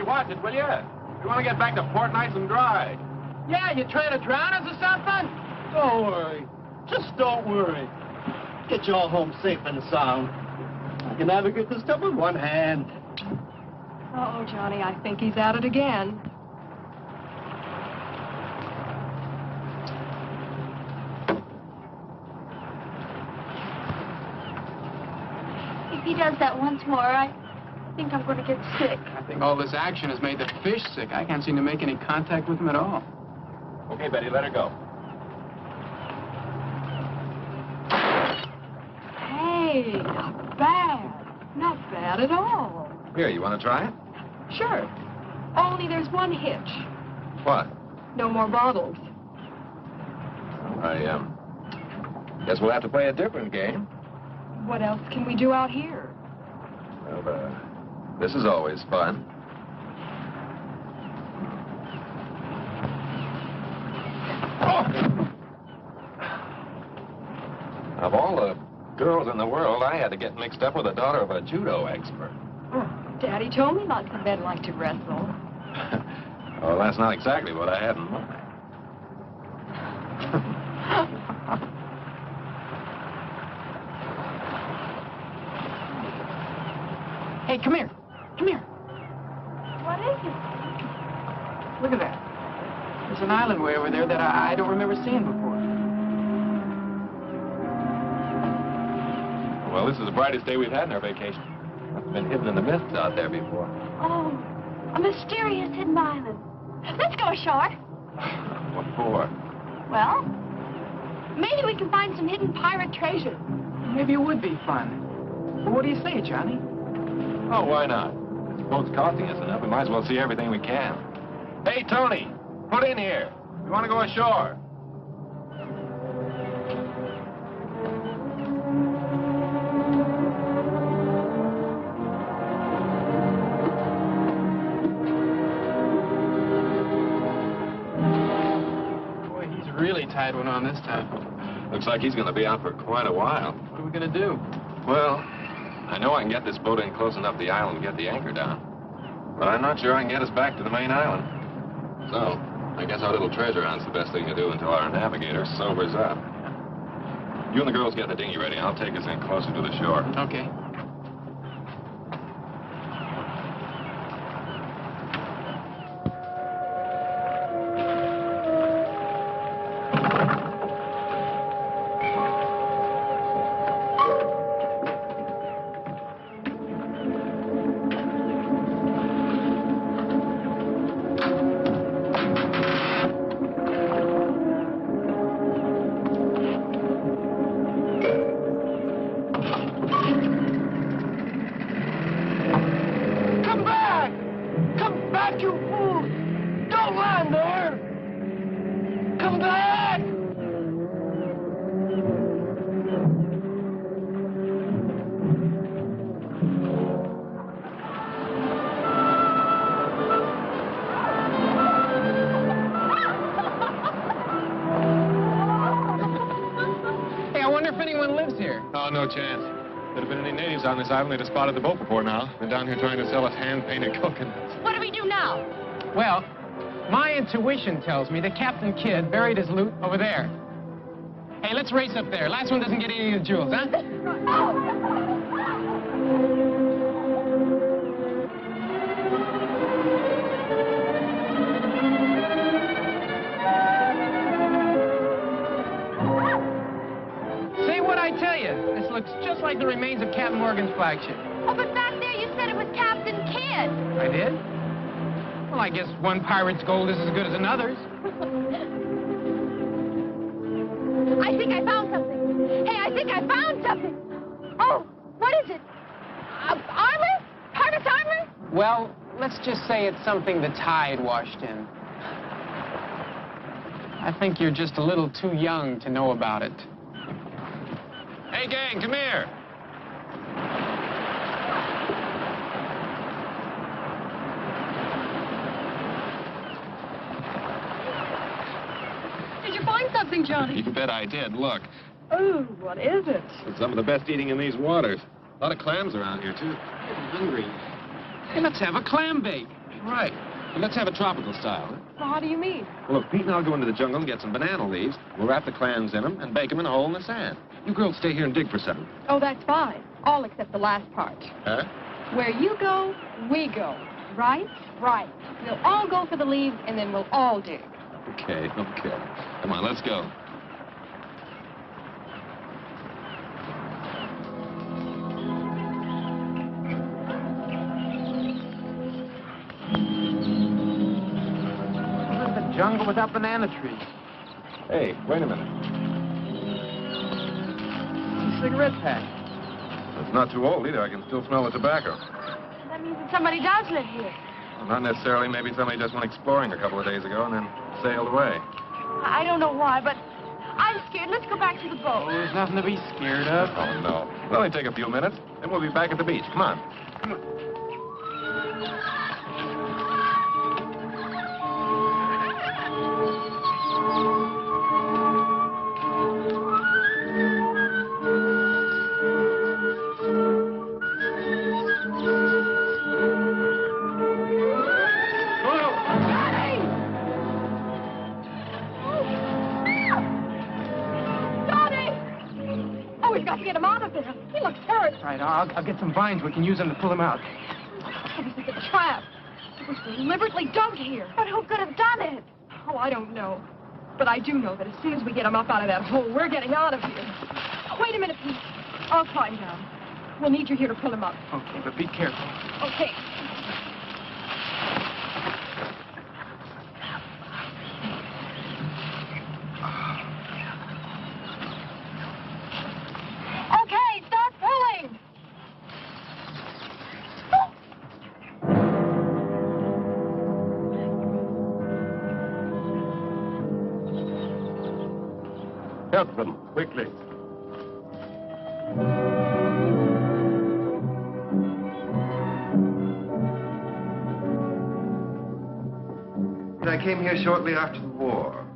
Watch it, will you? You want to get back to port nice and dry. Yeah, you trying to drown us or something? Don't worry. Just don't worry. Get you all home safe and sound. I can navigate this stuff with one hand. Uh-oh, Johnny, I think he's at it again. If he does that once more, I think I'm going to get sick. I think all this action has made the fish sick. I can't seem to make any contact with them at all. Okay, Betty, let her go. Hey, not bad. Not bad at all. Here, you want to try it? Sure. Only there's one hitch. What? No more bottles. I guess we'll have to play a different game. What else can we do out here? Well, this is always fun. Of all the girls in the world, I had to get mixed up with the daughter of a judo expert. Oh, Daddy told me lots of men like to wrestle. Well, that's not exactly what I had in mind. Hey, come here. Come here. What is it? Look at that. There's an island way over there that I don't remember seeing before. Well, this is the brightest day we've had in our vacation. It's been hidden in the mists out there before. Oh, a mysterious hidden island. Let's go ashore. What for? Well, maybe we can find some hidden pirate treasure. Maybe it would be fun. Well, what do you say, Johnny? Oh, why not? This boat's costing us enough. We might as well see everything we can. Hey, Tony, put in here. We want to go ashore. Boy, he's really tied one on this time. Looks like he's going to be out for quite a while. What are we going to do? Well, I know I can get this boat in close enough to the island and get the anchor down. But I'm not sure I can get us back to the main island. So, I guess our little treasure hunt's the best thing to do until our navigator sobers up. You and the girls get the dinghy ready. I'll take us in closer to the shore. Okay. Oh, no chance. If there had been any natives on this island, they'd have spotted the boat before now. They're down here trying to sell us hand-painted coconuts. What do we do now? Well, my intuition tells me that Captain Kidd buried his loot over there. Hey, let's race up there. Last one doesn't get any of the jewels, huh? See what I tell you? This looks just like the remains of Captain Morgan's flagship. Oh, but back there you said it was Captain Kidd. I did? Well, I guess one pirate's gold is as good as another's. I think I found something. Hey, I think I found something. Oh, what is it? Armor? Pirate's armor? Well, let's just say it's something the tide washed in. I think you're just a little too young to know about it. Hey, gang, come here. Did you find something, Johnny? You bet I did. Look, Oh, what is it? it's some of the best eating in these waters. A lot of clams around here, too. I'm hungry. Hey, let's have a clam bake. Right. But let's have a tropical style. Well, how do you mean? Well, look, Pete and I'll go into the jungle and get some banana leaves. We'll wrap the clams in them and bake them in a hole in the sand. You girls stay here and dig for something. Oh, that's fine. All except the last part. Huh? Where you go, we go. Right? Right. We'll all go for the leaves, and then we'll all dig. Okay. Come on, let's go. What is the jungle without banana trees? Hey, wait a minute. It's a cigarette pack. It's not too old either. I can still smell the tobacco. That means that somebody does live here. Well, not necessarily. Maybe somebody just went exploring a couple of days ago and then sailed away. I don't know why, but I'm scared. Let's go back to the Oh, boat. there's nothing to be scared of. Oh, no. It'll only take a few minutes, then we'll be back at the beach. Come on. We've got to get him out of there. He looks hurt. All right, I'll get some vines. We can use them to pull him out. Oh, this is a trap. It was deliberately dug here. But who could have done it? Oh, I don't know. But I do know that as soon as we get him up out of that hole, we're getting out of here. Wait a minute, Pete. I'll climb down. We'll need you here to pull him up. Okay, but be careful. Okay. Okay, start pulling. Help them, quickly. I came here shortly after the war.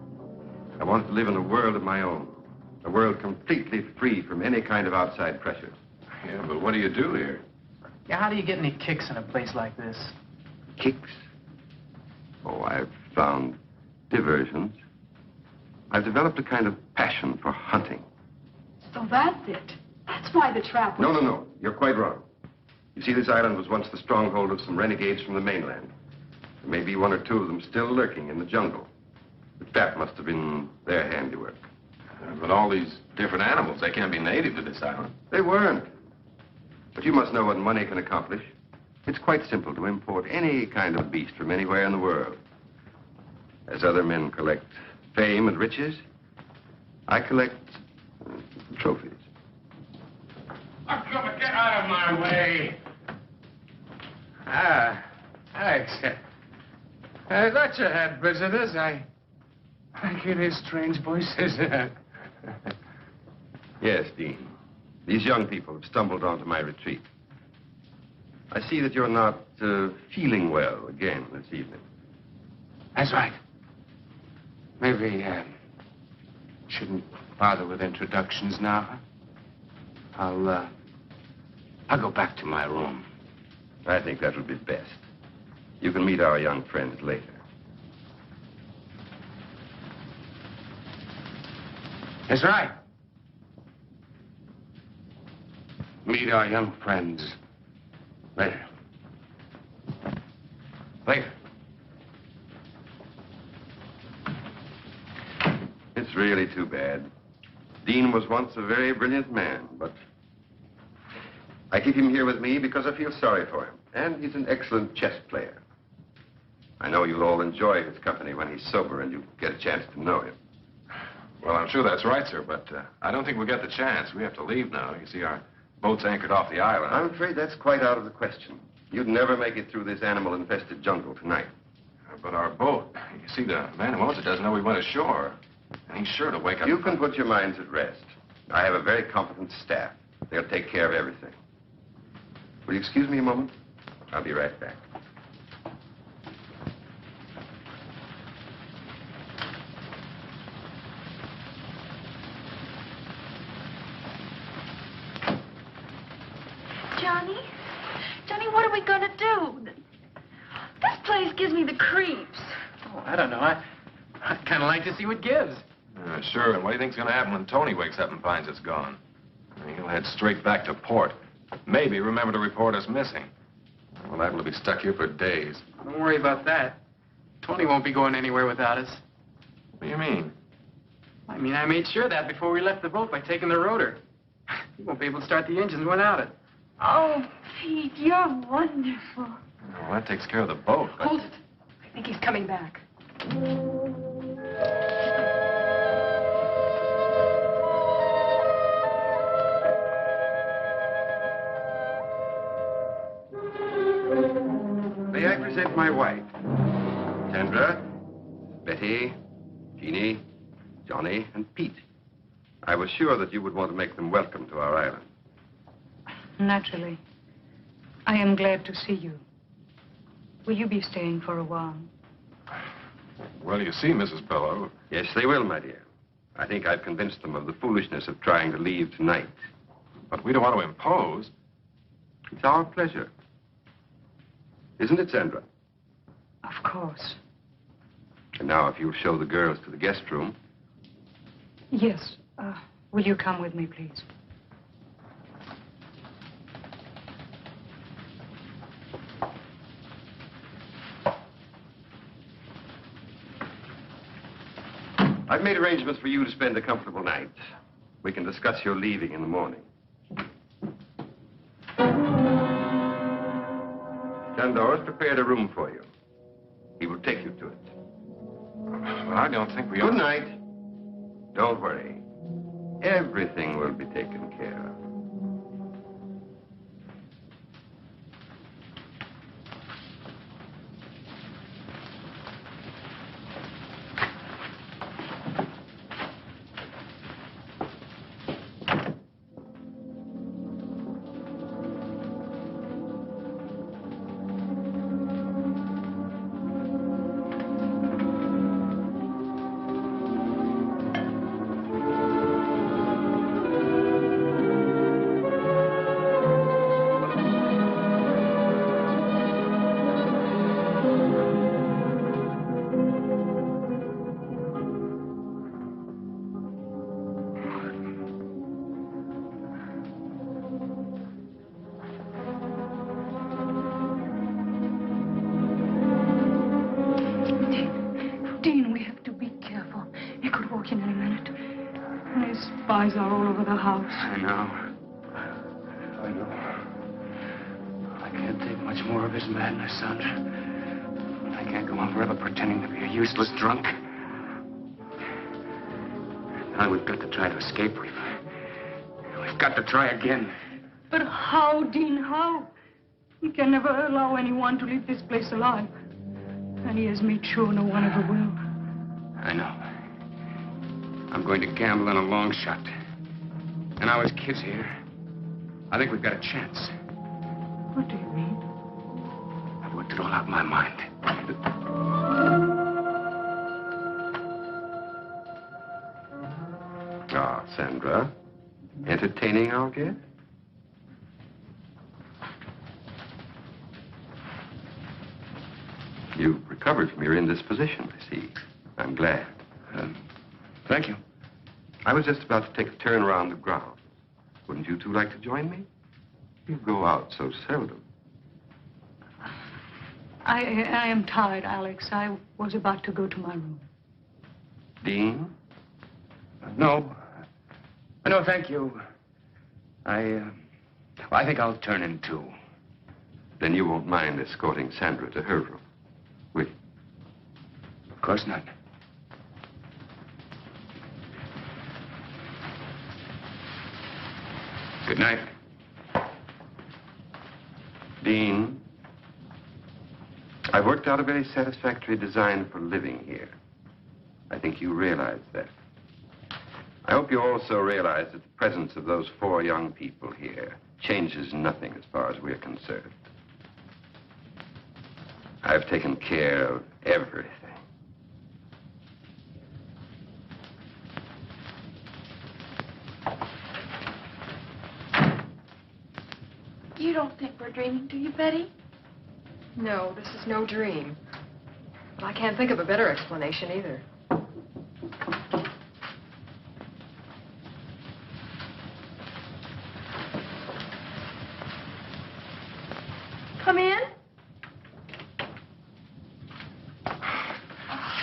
I wanted to live in a world of my own. A world completely free from any kind of outside pressures. Yeah, but what do you do here? Yeah, how do you get any kicks in a place like this? Kicks? Oh, I've found diversions. I've developed a kind of passion for hunting. So that's it. That's why the trap was... No. You're quite wrong. You see, this island was once the stronghold of some renegades from the mainland. There may be one or two of them still lurking in the jungle. But that must have been their handiwork. But all these different animals, they can't be native to this island. They weren't. But you must know what money can accomplish. It's quite simple to import any kind of beast from anywhere in the world. As other men collect fame and riches, I collect trophies. Oh, come on, get out of my way. Thanks. I thought you had visitors. I can hear strange voices. Yes, Dean. These young people have stumbled onto my retreat. I see that you're not feeling well again this evening. That's right. Maybe shouldn't bother with introductions now. I'll go back to my room. I think that would be best. You can meet our young friends later. That's right. Meet our young friends later. Later. It's really too bad. Dean was once a very brilliant man, but I keep him here with me because I feel sorry for him. And he's an excellent chess player. I know you'll all enjoy his company when he's sober and you get a chance to know him. Well, I'm sure that's right, sir, but I don't think we'll get the chance. We have to leave now. You see, our boat's anchored off the island. I'm afraid that's quite out of the question. You'd never make it through this animal-infested jungle tonight. But our boat, you see, the man who owns it doesn't know we went ashore. And he's sure to wake up... You can put your minds at rest. I have a very competent staff. They'll take care of everything. Will you excuse me a moment? I'll be right back. Johnny, what are we going to do? This place gives me the creeps. Oh, I don't know. I'd kind of like to see what gives. Sure, and what do you think's going to happen when Tony wakes up and finds it's gone? He'll head straight back to port. Maybe remember to report us missing. We're liable to be stuck here for days. Don't worry about that. Tony won't be going anywhere without us. What do you mean? I mean, I made sure that before we left the boat by taking the rotor. He won't be able to start the engines without it. Oh, Pete, you're wonderful. Well, that takes care of the boat. Hold it. I think he's coming back. May I present my wife? Sandra, Betty, Jeannie, Johnny, and Pete. I was sure that you would want to make them welcome to our island. Naturally. I am glad to see you. Will you be staying for a while? Well, you see, Mrs. Bellow... Yes, they will, my dear. I think I've convinced them of the foolishness of trying to leave tonight. But we don't want to impose. It's our pleasure. Isn't it, Sandra? Of course. And now, if you'll show the girls to the guest room. Yes. Will you come with me, please? I've made arrangements for you to spend a comfortable night. We can discuss your leaving in the morning. Chandor's prepared a room for you. He will take you to it. Well, I don't think we Good night. Don't worry. Everything will be taken care of. Dean, we have to be careful. He could walk in any minute. And his spies are all over the house. I know. I know. I can't take much more of his madness, Sandra. I can't go on forever pretending to be a useless drunk. Now we've got to try to escape. We've got to try again. But how, Dean, how? He can never allow anyone to leave this place alive. And he has made sure no one ever will. I know. I'm going to gamble on a long shot. And now his kid's here. I think we've got a chance. What do you mean? I've worked it all out in my mind. Ah, Sandra. Entertaining our guest? You've recovered from your indisposition, I see. I'm glad. Thank you. I was just about to take a turn around the grounds. Wouldn't you two like to join me? You go out so seldom. I am tired, Alex. I was about to go to my room. Dean? No. No, thank you. I think I'll turn in too. Then you won't mind escorting Sandra to her room, will you? Of course not. Good night. Dean, I've worked out a very satisfactory design for living here. I think you realize that. I hope you also realize that the presence of those 4 young people here changes nothing as far as we're concerned. I've taken care of everything. You don't think we're dreaming, do you, Betty? No, this is no dream. But I can't think of a better explanation either. Come in.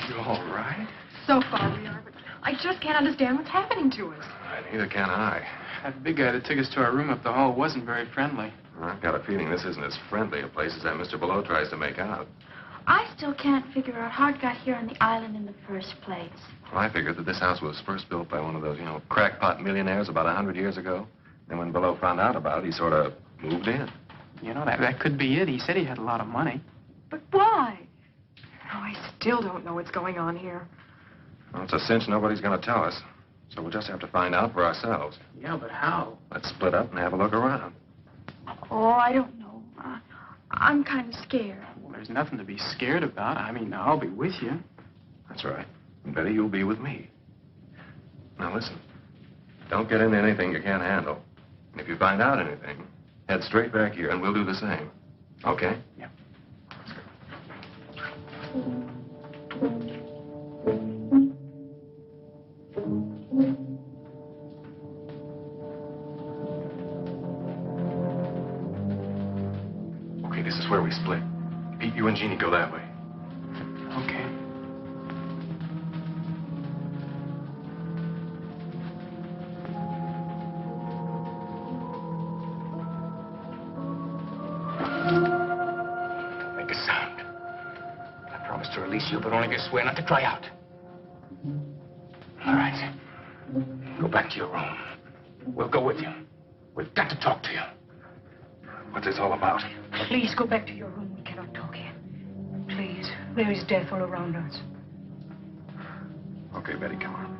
You all right? So far we are, but I just can't understand what's happening to us. Neither can I. That big guy that took us to our room up the hall wasn't very friendly. I've got a feeling this isn't as friendly a place as that Mr. Below tries to make out. I still can't figure out how it got here on the island in the first place. Well, I figured that this house was first built by one of those, crackpot millionaires about 100 years ago. Then when Below found out about it, he sort of moved in. You know, that could be it. He said he had a lot of money. But why? Oh, I still don't know what's going on here. Well, it's a cinch nobody's going to tell us. So we'll just have to find out for ourselves. Yeah, but how? Let's split up and have a look around. Oh, I don't know. I'm kind of scared. Well, there's nothing to be scared about. I mean, I'll be with you. That's right. And Betty, you'll be with me. Now, listen. Don't get into anything you can't handle. And if you find out anything, head straight back here, and we'll do the same. Okay? Yeah. Let's go. Okay, this is where we split. Pete, you and Jeannie go that way. Okay. promise to release you, but only if you swear not to cry out. All right. Go back to your room. We'll go with you. We've got to talk to you. What's this all about? Please go back to your room. We cannot talk here. Please. There is death all around us. Okay, Betty, come on.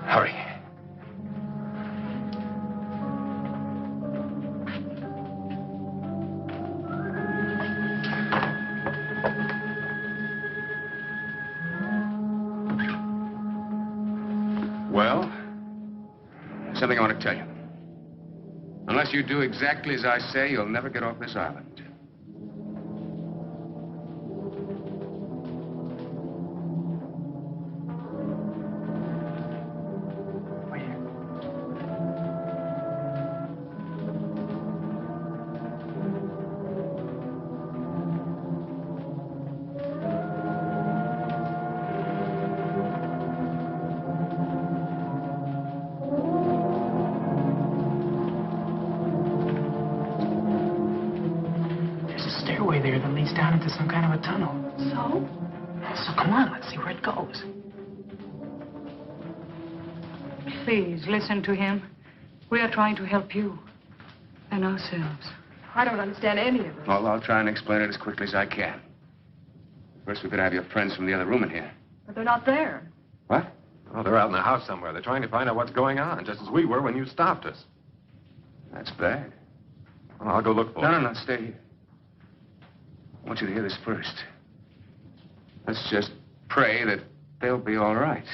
Hurry. Well, there's something I want to tell you. Unless you do exactly as I say, you'll never get off this island. Stairway there that leads down into some kind of a tunnel. So? So come on, let's see where it goes. Please, listen to him. We are trying to help you and ourselves. I don't understand any of this. Well, I'll try and explain it as quickly as I can. First, we could have your friends from the other room in here. But they're not there. What? Oh, they're out in the house somewhere. They're trying to find out what's going on, just as we were when you stopped us. That's bad. Well, I'll go look for them. No, stay here. I want you to hear this first. Let's just pray that they'll be all right.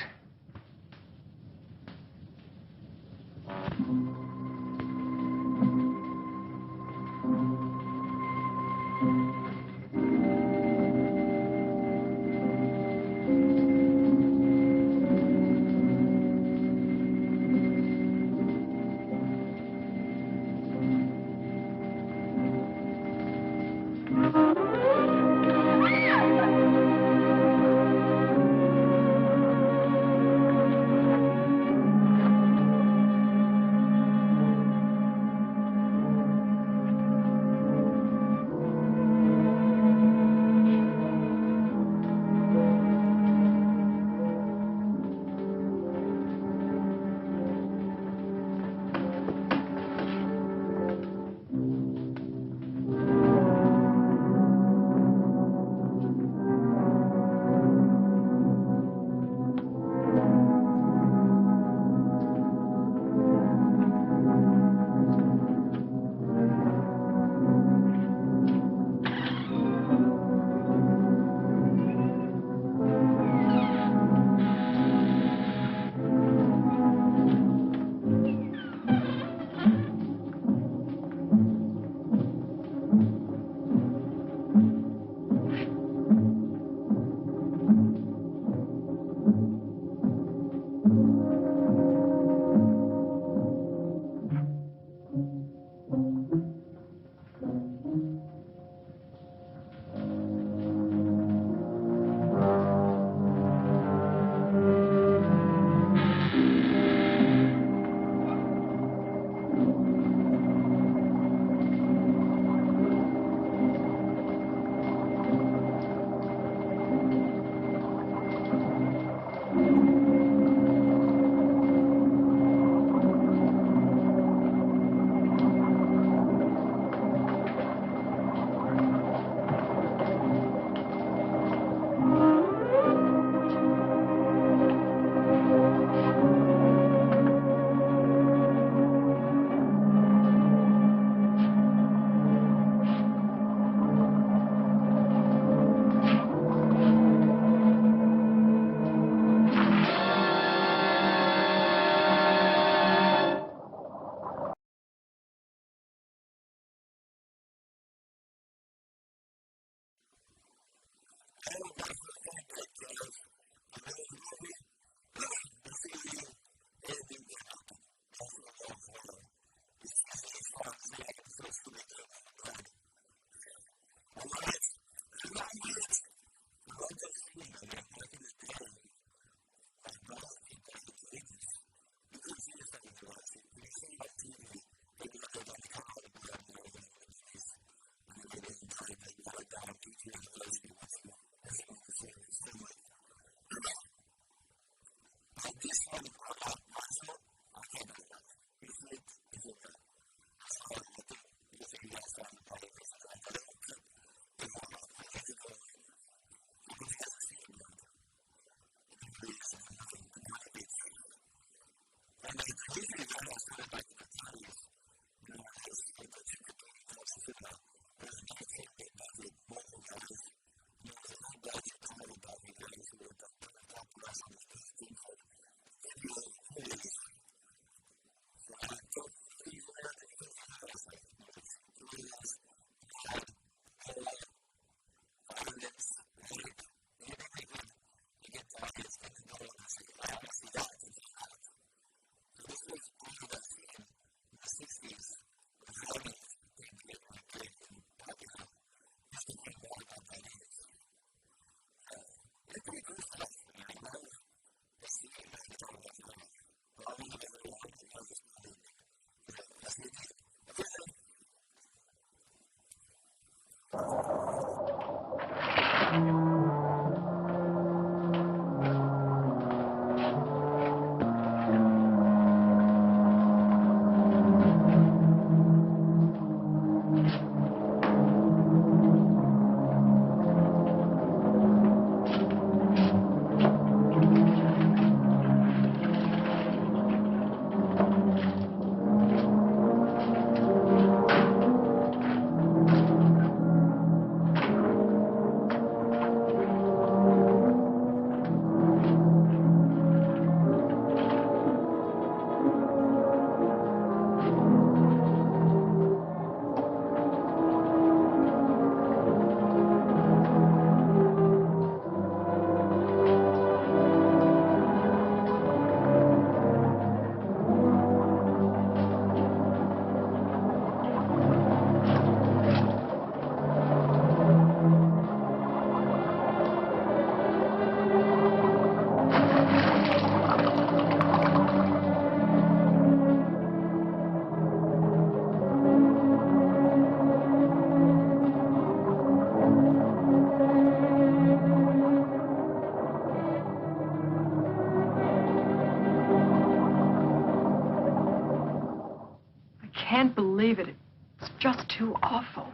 can't believe it. It's just too awful.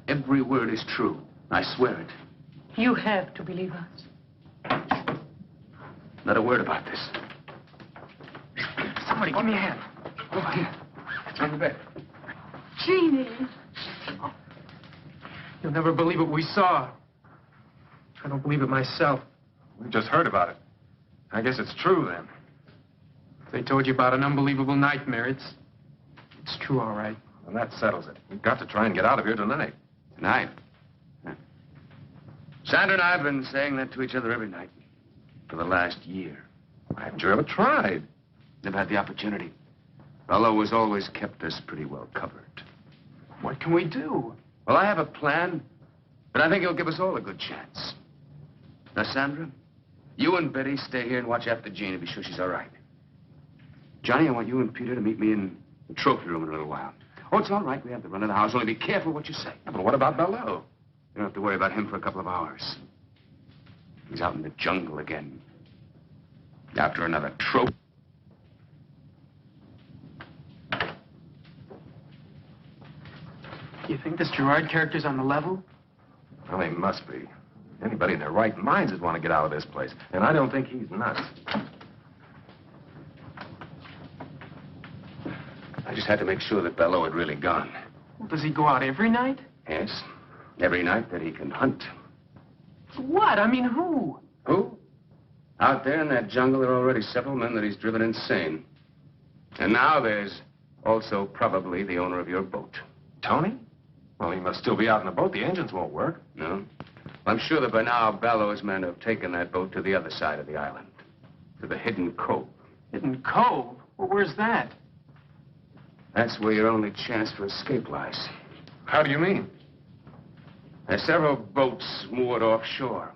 Every word is true. I swear it. You have to believe us. Not a word about this. Somebody, give me a hand. Go on. It's on the bed. Jeannie. You'll never believe what we saw. I don't believe it myself. We just heard about it. I guess it's true, then. If they told you about an unbelievable nightmare, it's true, all right. Well, that settles it. We've got to try and get out of here tonight. Tonight? Huh. Sandra and I have been saying that to each other every night for the last year. Why haven't you ever tried? Never had the opportunity. Bello has always kept us pretty well covered. What can we do? Well, I have a plan, but I think it'll give us all a good chance. Now, Sandra, you and Betty stay here and watch after Jean and be sure she's all right. Johnny, I want you and Peter to meet me in the trophy room in a little while. Oh, it's all right. We have the run of the house. Only be careful what you say. Yeah, but what about Bello? You don't have to worry about him for a couple of hours. He's out in the jungle again. After another trophy. You think this Gerard character's on the level? Well, he must be. Anybody in their right minds would want to get out of this place. And I don't think he's nuts. I just had to make sure that Bello had really gone. Well, does he go out every night? Yes. Every night that he can hunt. What? I mean, who? Who? Out there in that jungle, there are already several men that he's driven insane. And now there's also probably the owner of your boat. Tony? Well, he must still be out in the boat. The engines won't work. No? I'm sure that by now Bello's men have taken that boat to the other side of the island. To the hidden cove. Hidden Cove? Well, where's that? That's where your only chance for escape lies. How do you mean? There's several boats moored offshore.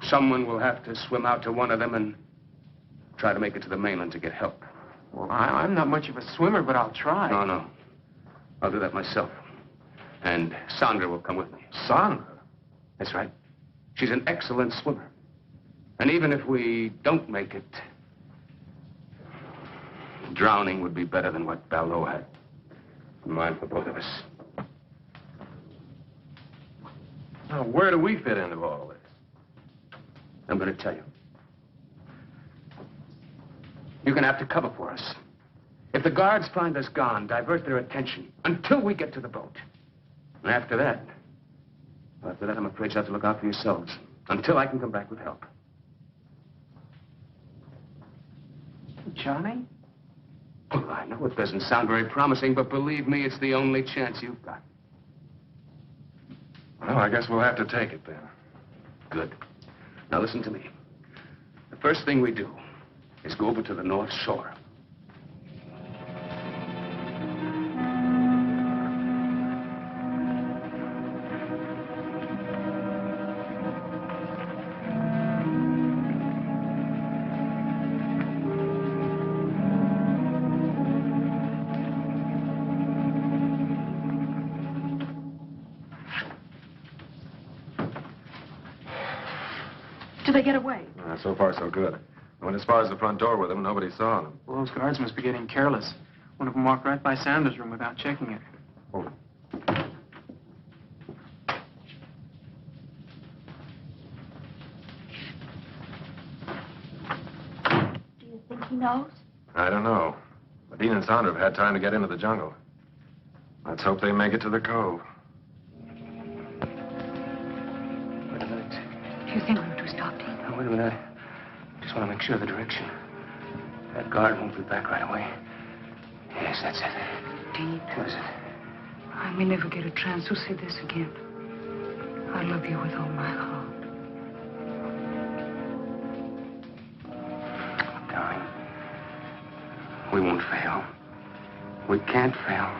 Someone will have to swim out to one of them and try to make it to the mainland to get help. Well, I'm not much of a swimmer, but I'll try. No. I'll do that myself. And Sandra will come with me. Sandra? That's right. She's an excellent swimmer. And even if we don't make it, drowning would be better than what Bello had in mind for both of us. Now, where do we fit into all this? I'm going to tell you. You're going to have to cover for us. If the guards find us gone, divert their attention until we get to the boat. And after that, I'm afraid you'll have to look out for yourselves until I can come back with help. Johnny? Well, I know it doesn't sound very promising, but believe me, it's the only chance you've got. Well, I guess we'll have to take it then. Good. Now listen to me. The first thing we do is go over to the North Shore. Did they get away? So far, so good. I went as far as the front door with them. Nobody saw them. Well, those guards must be getting careless. One of them walked right by Sanders' room without checking it. Oh. Do you think he knows? I don't know. But Dean and Sandra have had time to get into the jungle. Let's hope they make it to the cove. Wait a minute. Do you think we ought to stop, Dean? Now, wait a minute. I just want to make sure of the direction. That guard won't be back right away. Yes, that's it. Dean, What is it? I may never get a chance to say this again. I love you with all my heart. Darling, we won't fail. We can't fail.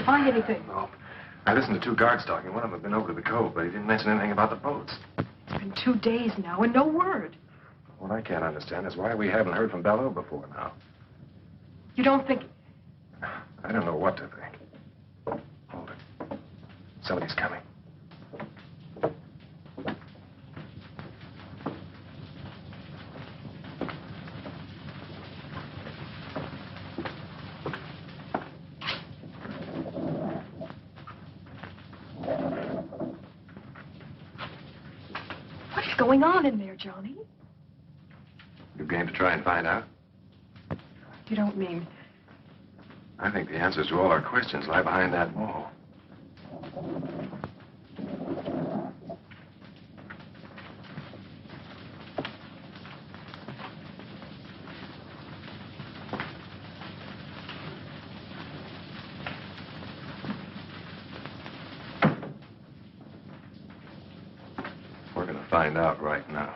find anything? No. I listened to two guards talking. One of them had been over to the cove, but he didn't mention anything about the boats. It's been 2 days now and no word. What I can't understand is why we haven't heard from Bello before now. You don't think... I don't know what to think. Hold it. Somebody's coming. What's going on in there, Johnny? You game to try and find out? You don't mean... I think the answers to all our questions lie behind that wall. We're going to find out right now.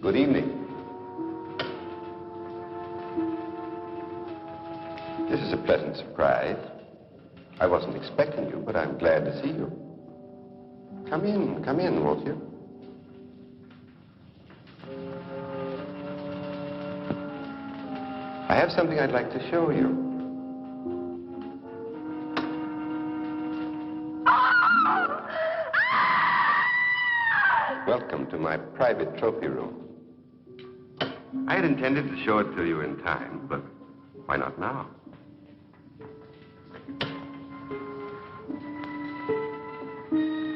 Good evening. This is a pleasant surprise. I wasn't expecting you, but I'm glad to see you. Come in, won't you? I have something I'd like to show you. Welcome to my private trophy room. I had intended to show it to you in time, but why not now?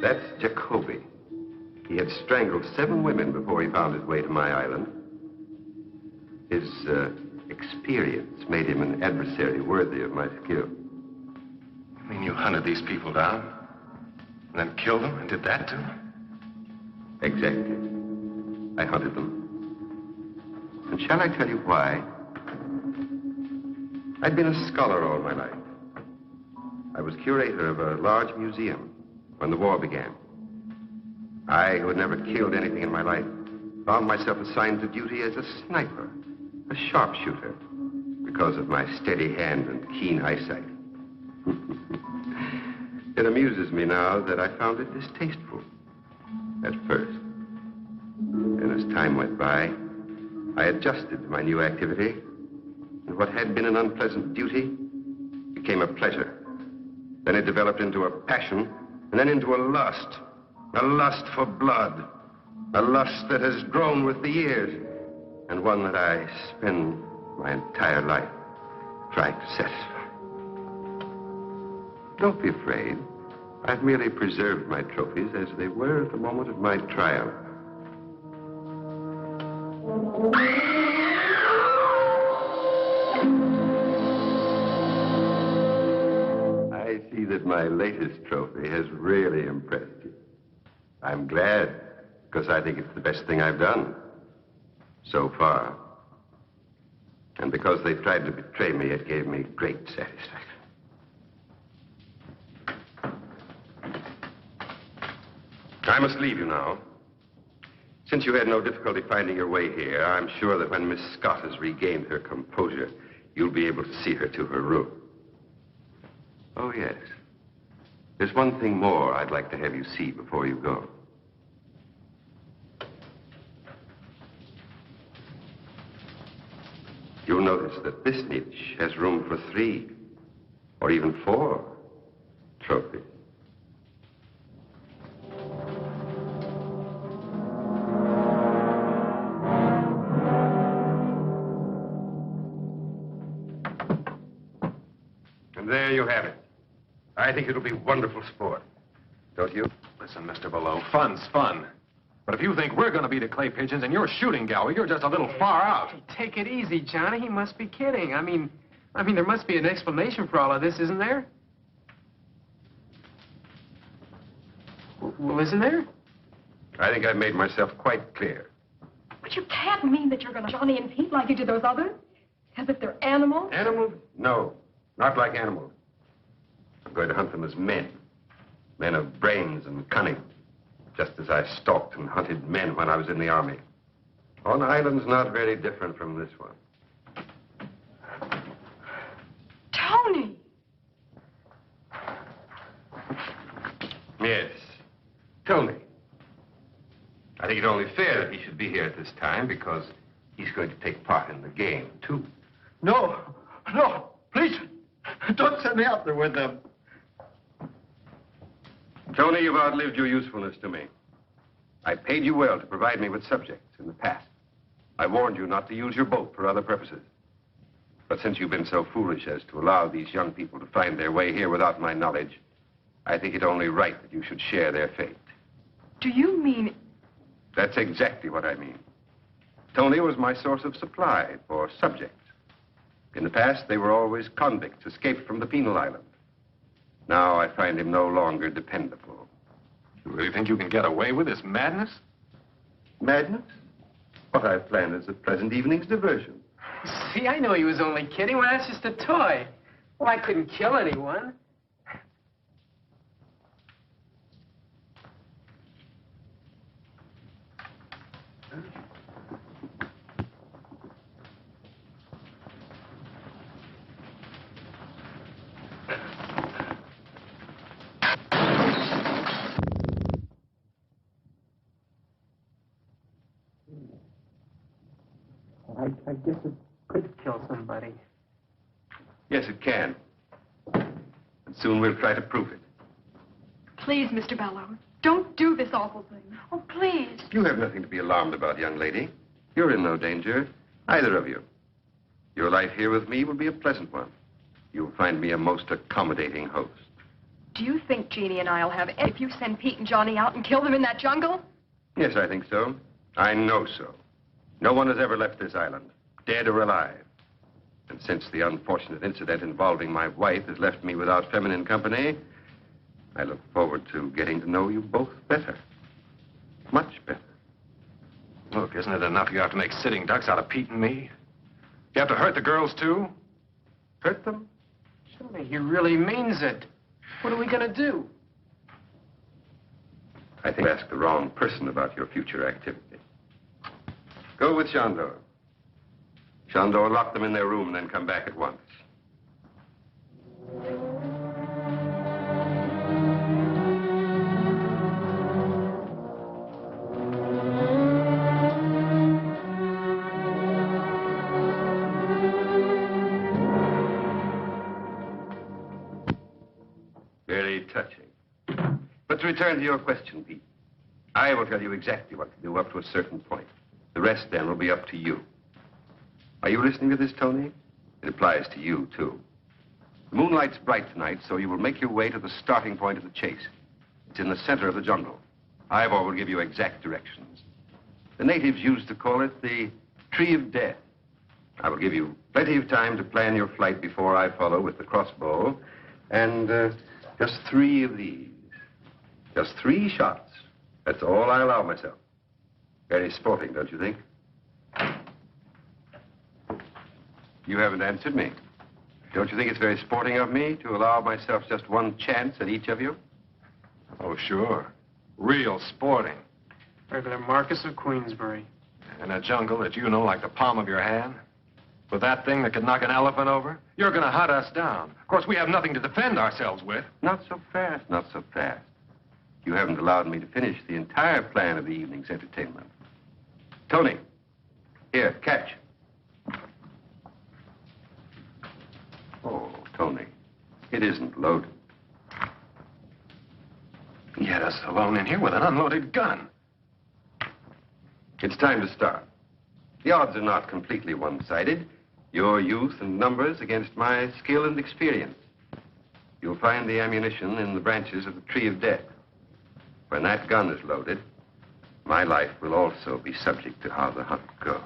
That's Jacoby. He had strangled 7 women before he found his way to my island. His experience made him an adversary worthy of my skill. You mean you hunted these people down, and then killed them, and did that too? Exactly. I hunted them. And shall I tell you why? I'd been a scholar all my life. I was curator of a large museum when the war began. I, who had never killed anything in my life, found myself assigned to duty as a sniper, a sharpshooter, because of my steady hand and keen eyesight. It amuses me now that I found it distasteful at first. And as time went by, I adjusted to my new activity, and what had been an unpleasant duty became a pleasure. Then it developed into a passion, and then into a lust for blood, a lust that has grown with the years, and one that I spend my entire life trying to satisfy. Don't be afraid. I've merely preserved my trophies as they were at the moment of my trial. I see that my latest trophy has really impressed you. I'm glad, because I think it's the best thing I've done so far. And because they tried to betray me, it gave me great satisfaction. I must leave you now. Since you had no difficulty finding your way here, I'm sure that when Miss Scott has regained her composure, you'll be able to see her to her room. Oh, yes. There's one thing more I'd like to have you see before you go. You'll notice that this niche has room for 3 or even 4 trophies. And there you have it. I think it'll be wonderful sport. Don't you? Listen, Mr. Below, fun's fun. But if you think we're going to be the clay pigeons and you're shooting gallery, you're just a little far out. Take it easy, Johnny. He must be kidding. I mean, I mean, there must be an explanation for all of this, isn't there? Well, isn't there? I think I've made myself quite clear. But you can't mean that you're going to Johnny and Pete like you did those others? As if they're animals? Animals? No, not like animals. I'm going to hunt them as men. Men of brains and cunning. Just as I stalked and hunted men when I was in the army. On islands not very different from this one. Tony! Yes, Tony. I think it's only fair that he should be here at this time because he's going to take part in the game, too. No, no, please, don't send me out there with them. Tony, you've outlived your usefulness to me. I paid you well to provide me with subjects in the past. I warned you not to use your boat for other purposes. But since you've been so foolish as to allow these young people to find their way here without my knowledge, I think it only right that you should share their fate. Do you mean... That's exactly what I mean. Tony was my source of supply for subjects. In the past, they were always convicts escaped from the penal island. Now I find him no longer dependable. You really think you can get away with this madness? Madness? What I've planned is a pleasant evening's diversion. See, I know he was only kidding. Well, that's just a toy. Well, I couldn't kill anyone. I guess it could kill somebody. Yes, it can. And soon we'll try to prove it. Please, Mr. Bellows, don't do this awful thing. Oh, please. You have nothing to be alarmed about, young lady. You're in no danger, either of you. Your life here with me will be a pleasant one. You'll find me a most accommodating host. Do you think Jeannie and I'll have if you send Pete and Johnny out and kill them in that jungle? Yes, I think so. I know so. No one has ever left this island, dead or alive. And since the unfortunate incident involving my wife has left me without feminine company, I look forward to getting to know you both better. Much better. Look, isn't it enough you have to make sitting ducks out of Pete and me? You have to hurt the girls, too? Hurt them? Surely he really means it. What are we going to do? I think you asked the wrong person about your future activity. Go with Chandor. Chandor, lock them in their room and then come back at once. Very touching. But to return to your question, Pete, I will tell you exactly what to do up to a certain point. The rest, then, will be up to you. Are you listening to this, Tony? It applies to you, too. The moonlight's bright tonight, so you will make your way to the starting point of the chase. It's in the center of the jungle. Ivor will give you exact directions. The natives used to call it the Tree of Death. I will give you plenty of time to plan your flight before I follow with the crossbow. And just 3 of these. Just 3 shots. That's all I allow myself. Very sporting, don't you think? You haven't answered me. Don't you think it's very sporting of me to allow myself just 1 chance at each of you? Oh, sure. Real sporting. Regular Marquis of Queensbury. In a jungle that you know like the palm of your hand? With that thing that could knock an elephant over? You're going to hunt us down. Of course, we have nothing to defend ourselves with. Not so fast, not so fast. You haven't allowed me to finish the entire plan of the evening's entertainment. Tony, here, catch. Oh, Tony, it isn't loaded. He had us alone in here with an unloaded gun. It's time to start. The odds are not completely one-sided. Your youth and numbers against my skill and experience. You'll find the ammunition in the branches of the Tree of Death. When that gun is loaded, my life will also be subject to how the hunt goes.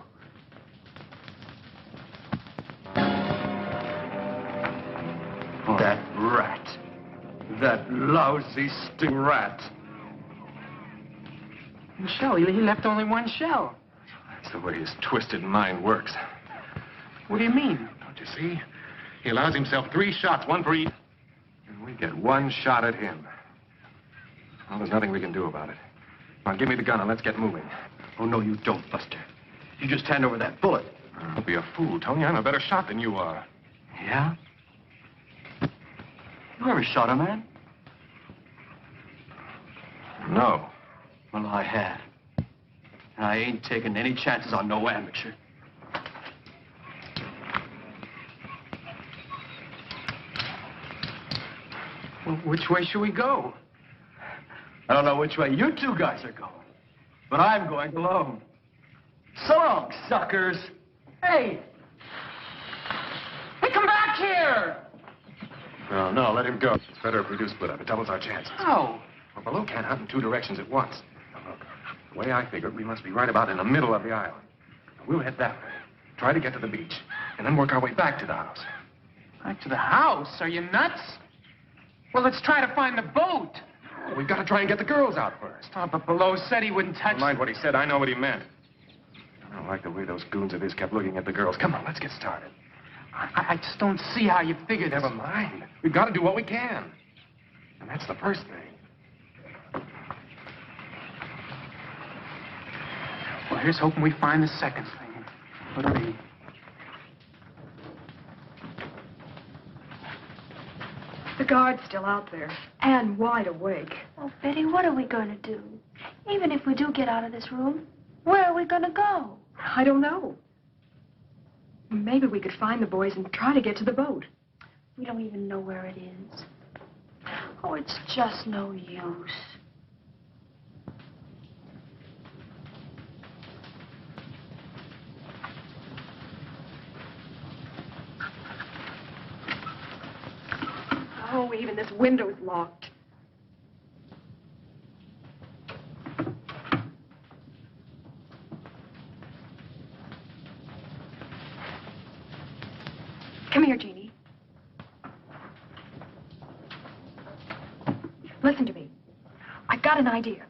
That lousy sting rat. Shell, he left only one shell. That's the way his twisted mind works. What do you mean? Don't you see? He allows himself 3 shots, 1 for each. And we get 1 shot at him. Well, there's nothing we can do about it. Now, give me the gun and let's get moving. Oh, no, you don't, Buster. You just hand over that bullet. Don't be a fool, Tony. I'm a better shot than you are. Yeah? You ever shot a man? No. Well, I have. And I ain't taking any chances on no amateur. Well, which way should we go? I don't know which way you 2 guys are going, but I'm going alone. So long, suckers. Hey! Hey, come back here! No, let him go. It's better if we do split up. It doubles our chances. Oh. Well, Baloo can't hunt in 2 directions at once. Now, look, the way I figure it, we must be right about in the middle of the island. We'll head that way, try to get to the beach, and then work our way back to the house. Back to the house? Are you nuts? Well, let's try to find the boat. We've got to try and get the girls out first. Oh, but Below said he wouldn't touch... Never mind what he said. I know what he meant. I don't like the way those goons of his kept looking at the girls. Come on, let's get started. I just don't see how you figured this. Never mind. We've got to do what we can. And that's the first thing. Well, here's hoping we find the second thing. What'll be? The guard's still out there, and wide awake. Oh, Betty, what are we going to do? Even if we do get out of this room, where are we going to go? I don't know. Maybe we could find the boys and try to get to the boat. We don't even know where it is. Oh, it's just no use. Oh, even this window's locked. Come here, Jeannie. Listen to me. I've got an idea.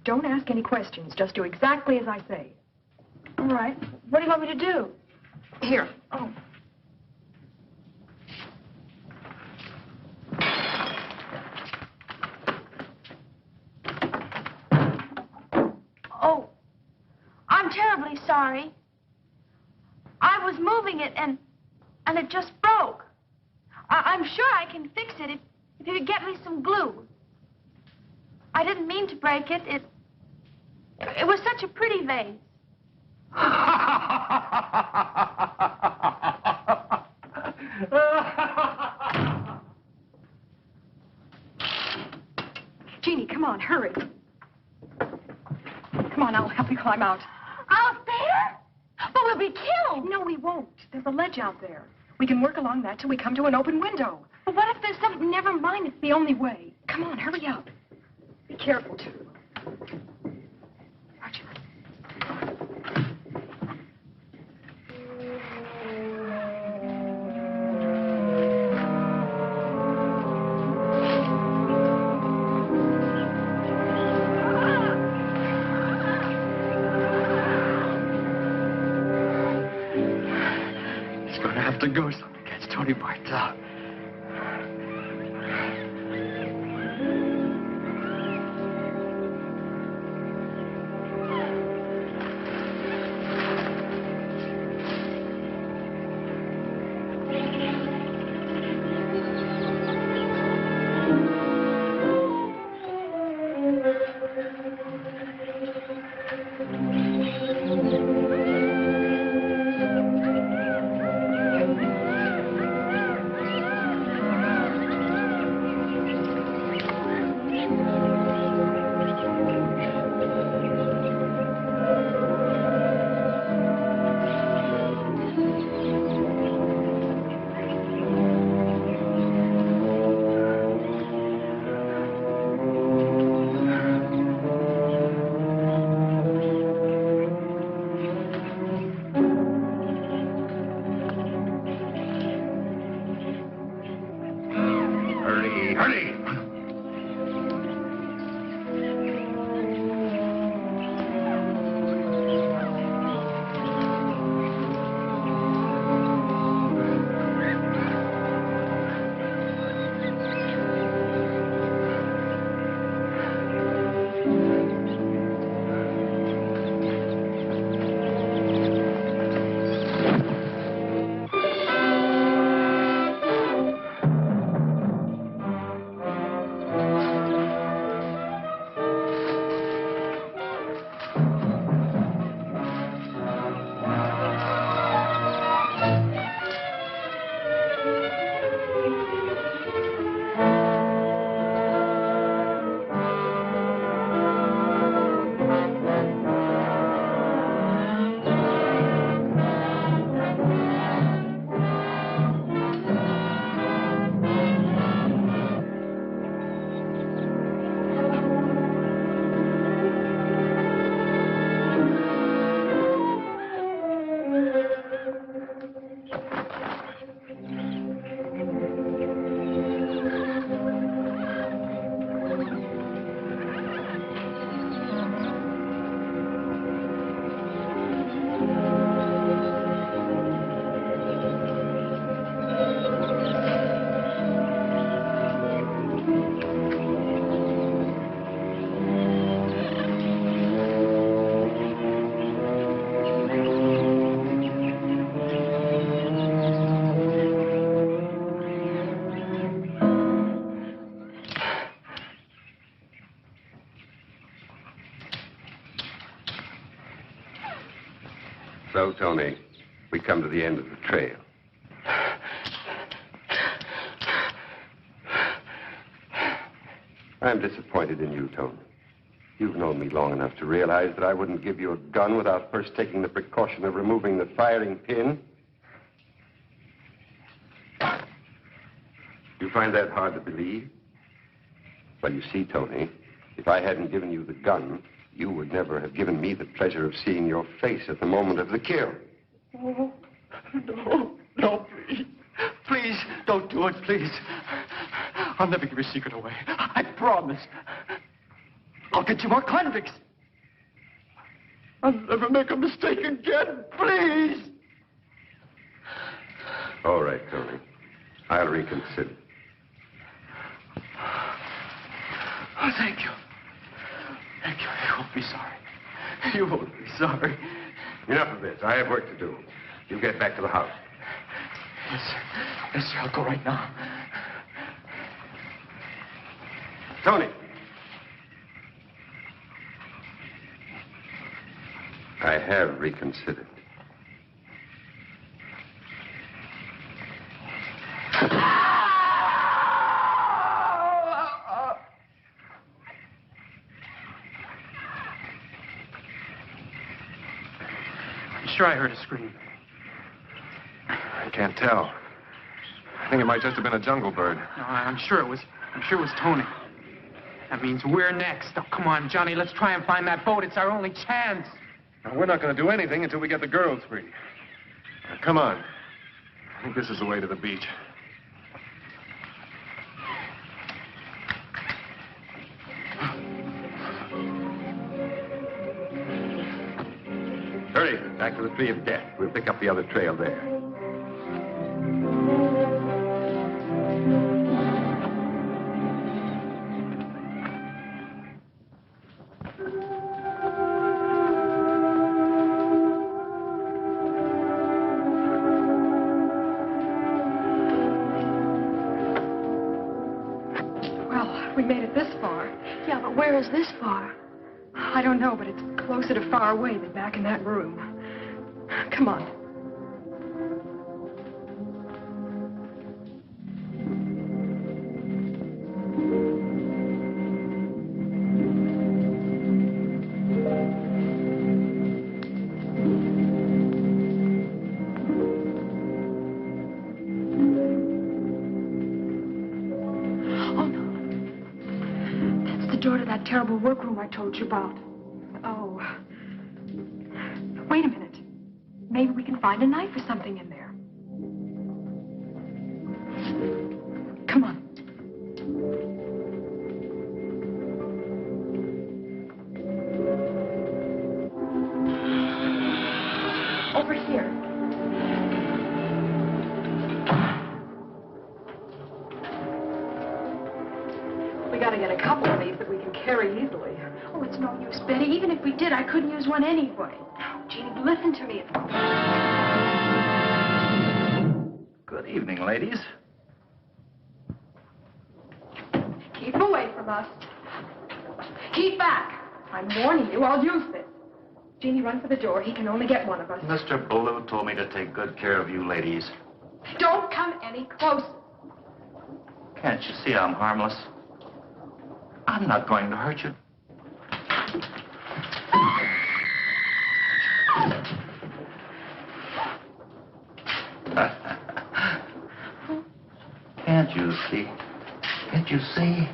Don't ask any questions. Just do exactly as I say. All right. What do you want me to do? Here. Oh. Oh, I'm terribly sorry. I was moving it and it just broke. I'm sure I can fix it if you could get me some glue. I didn't mean to break it. It was such a pretty vase. Jeannie, come on, hurry. Come on, I'll help you climb out. Out there? But we'll be killed. No, we won't. There's a ledge out there. We can work along that till we come to an open window. But what if there's something... Never mind, it's the only way. Come on, hurry up. Be careful, too. Roger. It's going to have to go so we catch Tony Bartel. So, Tony, we come to the end of the trail. I'm disappointed in you, Tony. You've known me long enough to realize that I wouldn't give you a gun without first taking the precaution of removing the firing pin. You find that hard to believe? Well, you see, Tony, if I hadn't given you the gun, you would never have given me the pleasure of seeing your face at the moment of the kill. Oh, no, please. Please, don't do it, please. I'll never give your secret away. I promise. I'll get you more convicts. I'll never make a mistake again, please. All right, Tony. I'll reconsider. Oh, thank you. Thank you. You won't be sorry. You won't be sorry. Enough of this. I have work to do. You get back to the house. Yes, sir. Yes, sir. I'll go right now. Tony. I have reconsidered. Sure, I heard a scream. I can't tell. I think it might just have been a jungle bird. No, I'm sure it was Tony. That means we're next. Oh, come on, Johnny, let's try and find that boat. It's our only chance. Now, we're not going to do anything until we get the girls free. Now, come on. I think this is the way to the beach. Hurry, back to the tree of death. We'll pick up the other trail there. Well, we made it this far. Yeah, but where is this far? I don't know, but it's closer to far away than back in that room. Come on. Oh, no. That's the door to that terrible workroom I told you about. Oh. Wait a minute. Maybe we can find a knife or something in there. Come on. Over here. We gotta get a couple of these that we can carry easily. Oh, it's no use, Betty. Even if we did, I couldn't use one anyway. Jeannie, listen to me. Good evening, ladies. Keep away from us. Keep back. I'm warning you, I'll use this. Jeannie, run for the door. He can only get one of us. Mr. Ballou told me to take good care of you ladies. Don't come any closer. Can't you see I'm harmless? I'm not going to hurt you. Can't you see? Can't you see?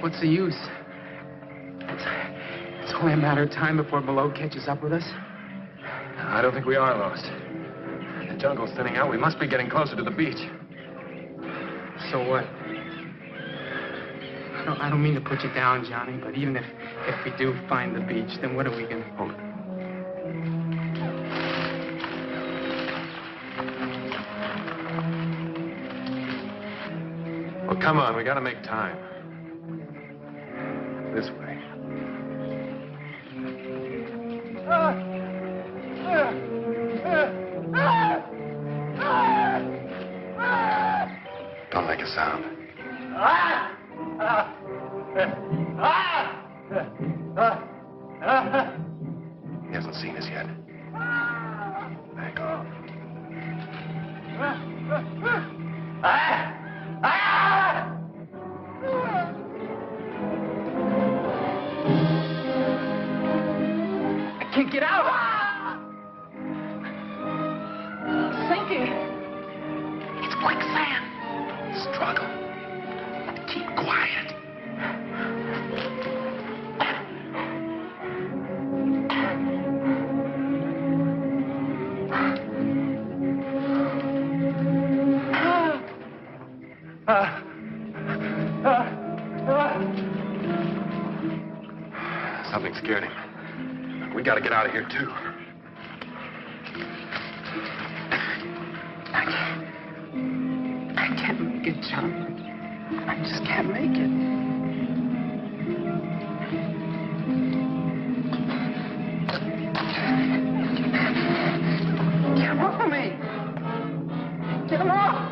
What's the use? It's only a matter of time before Below catches up with us. I don't think we are lost. The jungle's thinning out. We must be getting closer to the beach. So what? I don't mean to put you down, Johnny, but even if we do find the beach, then what are we gonna... Hold it. Well, come on. We gotta make time. This way. Don't make a sound. He hasn't seen us yet. Back off. I can't get out! Sinking! It's quicksand. Struggle. Keep quiet. Something scared him. We gotta get out of here, too. I can't make it, Johnny. I just can't make it. Get him off of me! Get him off!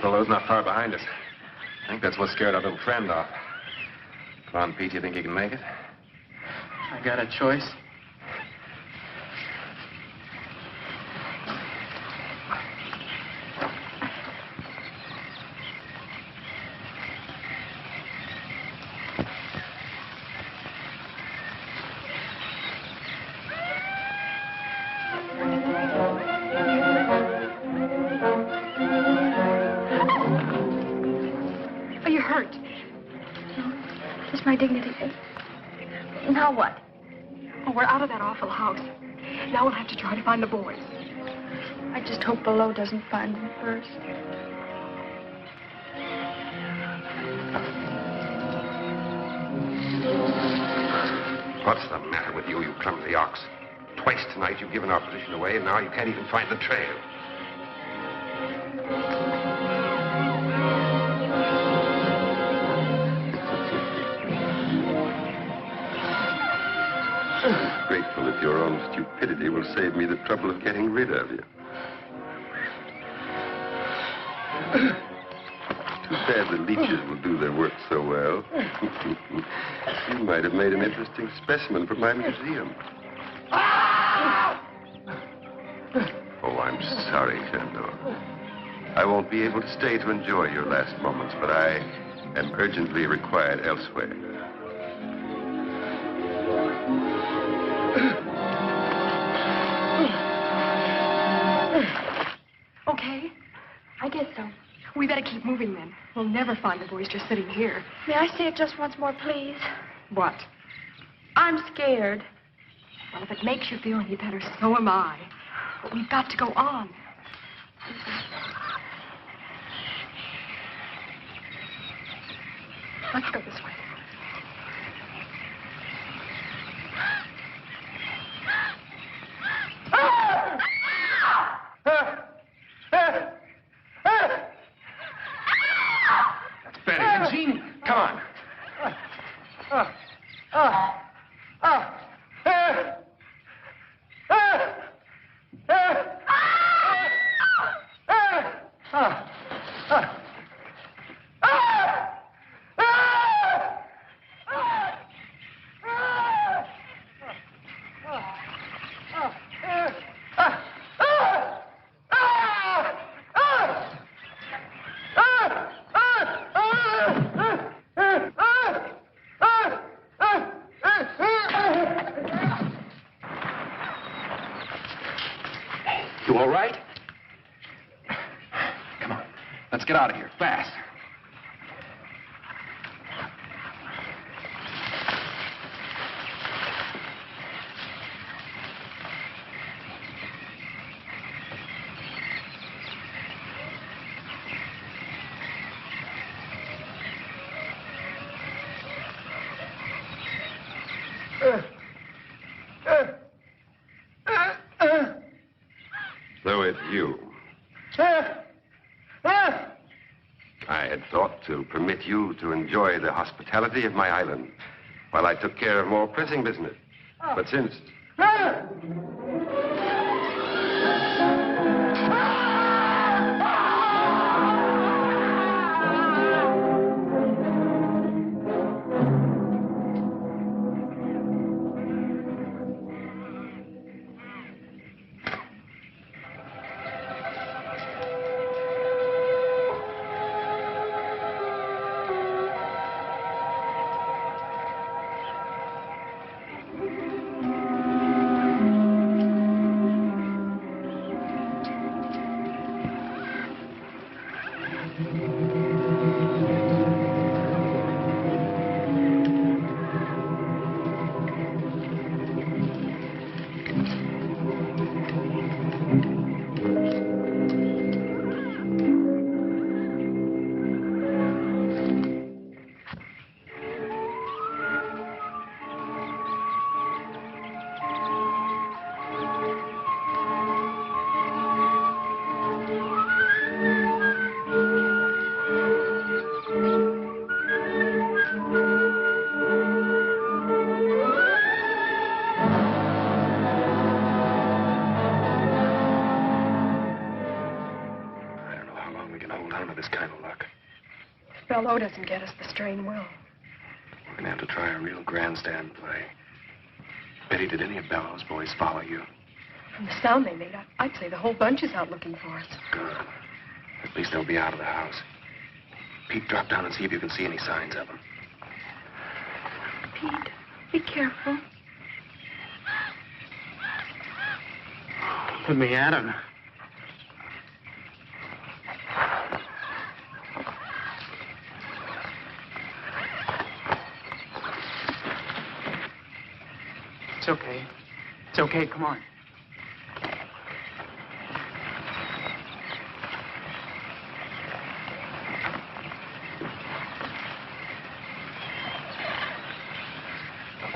The low's not far behind us. I think that's what scared our little friend off. Come on, Pete, you think you can make it? I got a choice. Are you hurt? Just my dignity. Now what? Oh, we're out of that awful house. Now we'll have to try to find the boys. I just hope Below doesn't find them first. What's the matter with you, you clumsy ox? Twice tonight you've given our position away, and now you can't even find the trail. Grateful if your own stupidity will save me the trouble of getting rid of you. Too bad the leeches will do their work so well. You might have made an interesting specimen for my museum. Oh, I'm sorry, Shandor. I won't be able to stay to enjoy your last moments, but I am urgently required elsewhere. Okay? I guess so. We better keep moving then. We'll never find the boys just sitting here. May I say it just once more, please? What? I'm scared. Well, if it makes you feel any better, so am I. But we've got to go on. Let's go this way. That's Betty. And Jean, come on. You all right? Come on. Let's get out of here, fast. So it's you. I had thought to permit you to enjoy the hospitality of my island while I took care of more pressing business. But since... Bello doesn't get us, the strain will. We're going to have to try a real grandstand play. Betty, did any of Bellows' boys follow you? From the sound they made, I'd say the whole bunch is out looking for us. Good. At least they'll be out of the house. Pete, drop down and see if you can see any signs of them. Pete, be careful. Let me at him. It's okay. It's okay. Come on.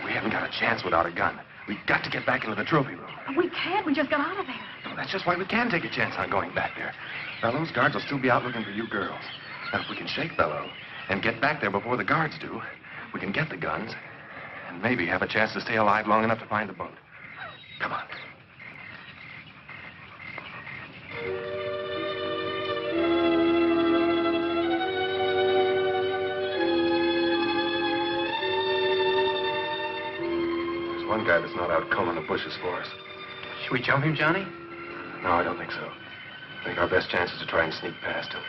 We haven't got a chance without a gun. We've got to get back into the trophy room. We can't. We just got out of there. No, that's just why we can take a chance on going back there. Bellows' guards will still be out looking for you girls. And if we can shake Bellow and get back there before the guards do, we can get the guns and maybe have a chance to stay alive long enough to find the boat. Come on. There's one guy that's not out combing the bushes for us. Should we jump him, Johnny? No, I don't think so. I think our best chance is to try and sneak past him.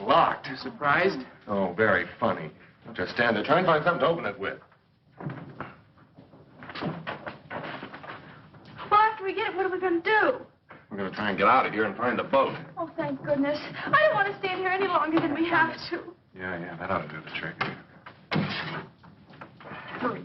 Locked. You surprised? Oh, very funny. Just stand there. Try and find something to open it with. Well, after we get it, what are we going to do? We're going to try and get out of here and find the boat. Oh, thank goodness. I don't want to stand here any longer than we have to. Yeah, that ought to do the trick. Hurry.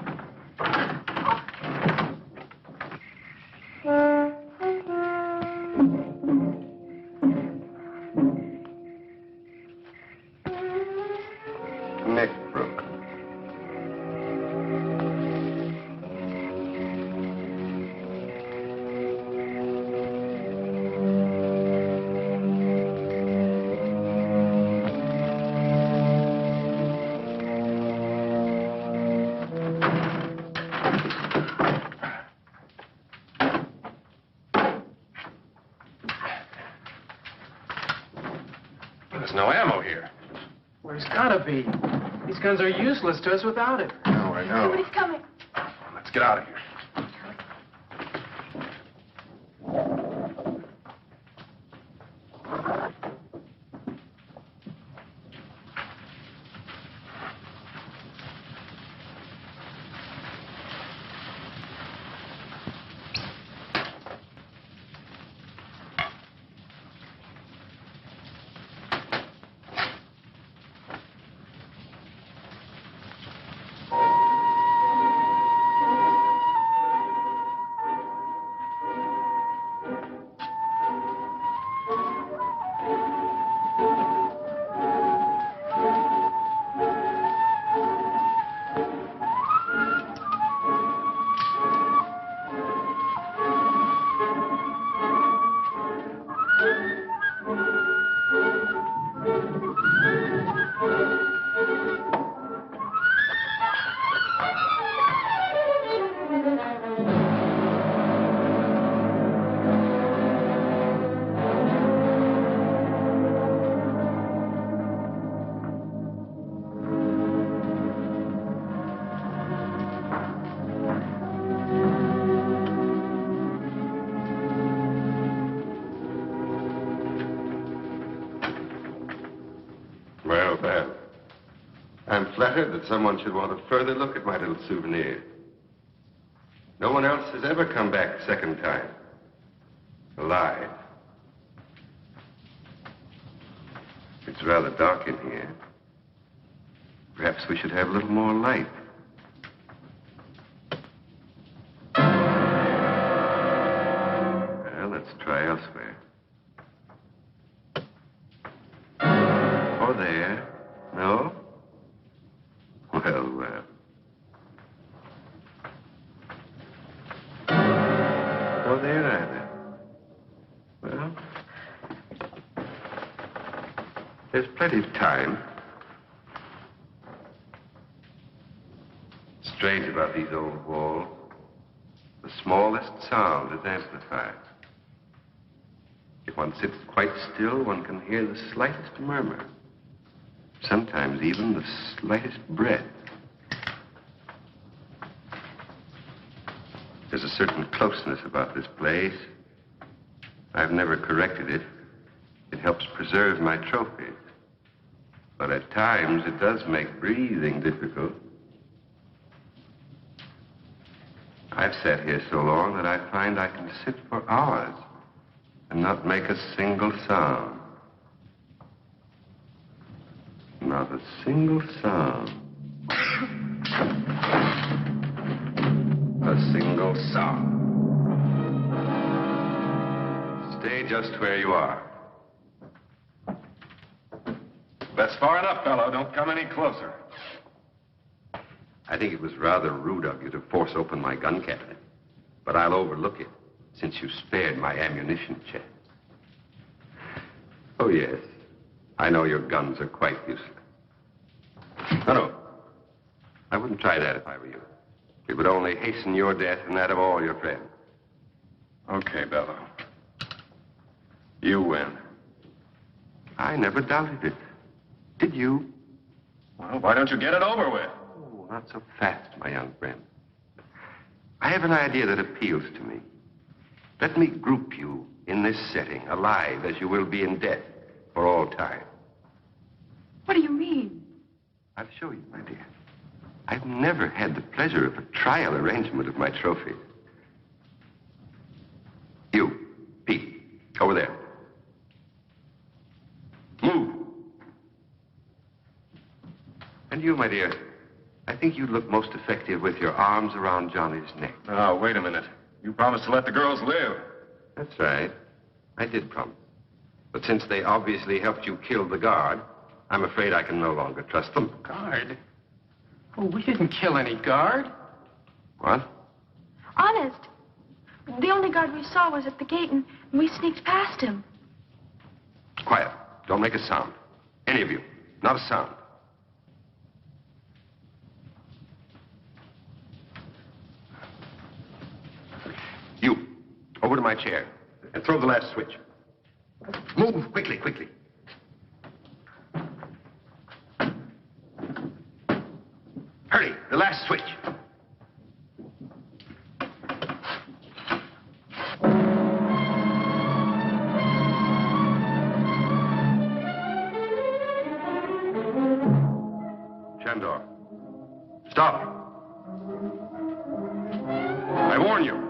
There's no ammo here. Well, there's gotta be. These guns are useless to us without it. No, I know. Somebody's coming. Let's get out of here. Well, well. I'm flattered that someone should want a further look at my little souvenir. No one else has ever come back a second time. Alive. It's rather dark in here. Perhaps we should have a little more light. Well, let's try elsewhere. Or there. No? Well, well. No there either. Well, there's plenty of time. Strange about these old walls. The smallest sound is amplified. If one sits quite still, one can hear the slightest murmur. Sometimes even the slightest breath. There's a certain closeness about this place. I've never corrected it. It helps preserve my trophies. But at times, it does make breathing difficult. I've sat here so long that I find I can sit for hours and not make a single sound. Not a single sound. A single sound. Stay just where you are. That's far enough, fellow. Don't come any closer. I think it was rather rude of you to force open my gun cabinet. But I'll overlook it, since you spared my ammunition chest. Oh, yes. I know your guns are quite useless. No. I wouldn't try that if I were you. It would only hasten your death and that of all your friends. Okay, Bello. You win. I never doubted it. Did you? Well, why don't you get it over with? Oh, not so fast, my young friend. I have an idea that appeals to me. Let me group you in this setting, alive as you will be in death for all time. What do you mean? I'll show you, my dear. I've never had the pleasure of a trial arrangement of my trophy. You, Pete, over there. Move. And you, my dear, I think you'd look most effective with your arms around Johnny's neck. Oh, wait a minute. You promised to let the girls live. That's right. I did promise. But since they obviously helped you kill the guard, I'm afraid I can no longer trust them. Guard? Oh, we didn't kill any guard. What? Honest. The only guard we saw was at the gate, and we sneaked past him. Quiet. Don't make a sound. Any of you. Not a sound. You, over to my chair and throw the last switch. Move quickly, quickly. Shandor. Stop. I warn you.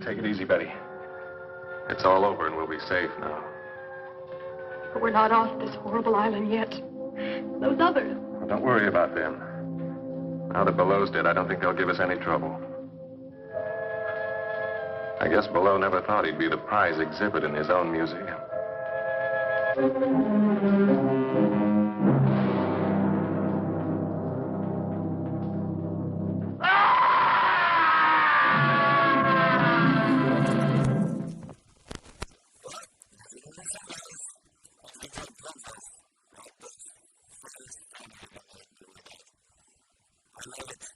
Take it easy, Betty. It's all over and we'll be safe now. But we're not off this horrible island yet. Those others. Well, don't worry about them. Now that Below's dead, I don't think they'll give us any trouble. I guess Below never thought he'd be the prize exhibit in his own museum. I love it.